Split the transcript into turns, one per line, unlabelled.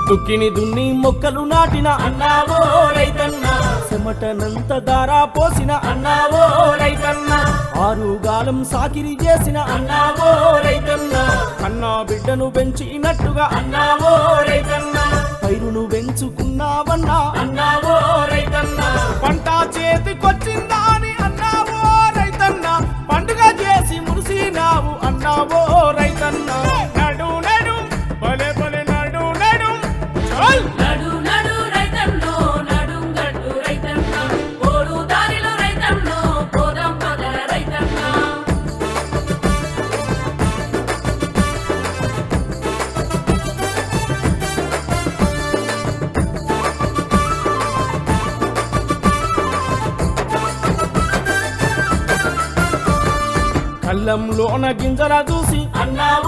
దుక్కిని దున్ని మొక్కలు నాటిన అన్నావో రైతన్న చెమటనంత దారా పోసిన అన్నావో రైతన్న ఆరుగాలం సాకిరి చేసిన అన్నావో రైతన్న కన్నా బిడ్డను పెంచినట్టుగా అన్నావో రైతన్న పైరును పెంచుకున్నావన్నా అన్నావో రైతన్న పంట చేతికొచ్చిందా అని అన్నావో రైతన్న పండుగ చేసి మురిసినావు అన్నావో రైతన్న నడు నడు భలే భలే నడు నడు చల్
నడు నడు రైతన్నో నడుం గట్టు రైతన్న ఓడు దారిలో రైతన్నో పోదాం పద రైతన్న
కళ్ళంలోన గింజల చూసి అన్నావో